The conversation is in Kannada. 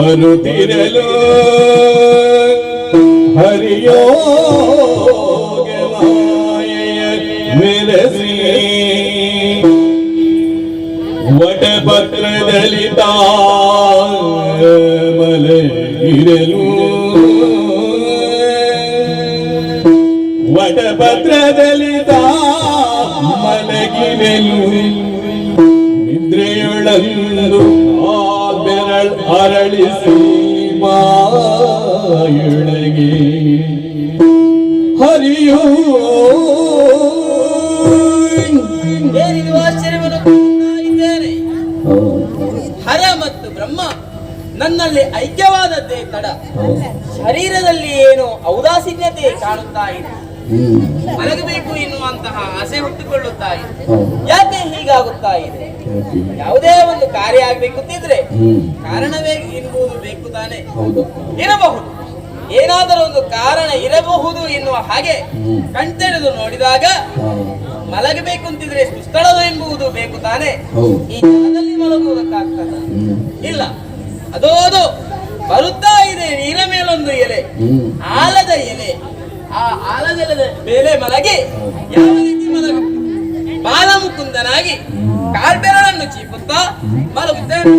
ಬರುತ್ತಿರಲು ಹರಿಯೋ ಮೆರಸಿ ವಟಪತ್ರದಲ್ಲಿ ಮಲಗಿರಲು ವಟಪತ್ರದಲ್ಲಿ ಮಲಗಿರಲು ನಿದ್ರೆಯೊಳಂದು ಬೆರಳ್ ಅರಳಿಸಿ ಮಾಯೊಳಗೆ ಹರಿಯೋ ಇದ್ದೇನೆ. ಹರ ಮತ್ತು ಬ್ರಹ್ಮ ನನ್ನಲ್ಲಿ ಐಕ್ಯವಾದದ್ದೇ ತಡ. ಶರೀರದಲ್ಲಿ ಏನು ಔದಾಸೀನ್ಯತೆ ಕಾಣುತ್ತಾ ಇದೆ. ಮಲಗಬೇಕು ಎನ್ನುವಂತಹ ಆಸೆ ಹುಟ್ಟಿಕೊಳ್ಳುತ್ತಾ ಇದೆ. ಯಾಕೆ ಹೀಗಾಗುತ್ತಾ ಇದೆ? ಯಾವುದೇ ಒಂದು ಕಾರ್ಯ ಆಗ್ಬೇಕಂತಿದ್ರೆ ಕಾರಣವೇ ಎನ್ನುವುದು ಬೇಕು ತಾನೆ. ಇರಬಹುದು, ಏನಾದರೂ ಒಂದು ಕಾರಣ ಇರಬಹುದು ಎನ್ನುವ ಹಾಗೆ ಕಣ್ತೆರೆದು ನೋಡಿದಾಗ ಮಲಗಬೇಕು ಅಂತಿದ್ರೆ ಸುಸ್ಥಳವು ಎಂಬುದು ಬೇಕು ತಾನೆ. ಈ ಜನದಲ್ಲಿ ಮಲಗುವುದಕ್ಕಾಗ್ತದ? ಇಲ್ಲ. ಅದೋದು ಬರುತ್ತಾ ಇದೆ ನೀರ ಮೇಲೊಂದು ಎಲೆ, ಆಲದ ಎಲೆ. ಆ ಆಲದ ಮೇಲೆ ಮಲಗಿ ಯಾವ ರೀತಿ ಮಲಗ ಬಾಲಮುಕುಂದನಾಗಿ ಕಾಲ್ಬೆರಳನ್ನು ಚೀಪುತ್ತಾ ಮಲಗುತ್ತೇನೆ.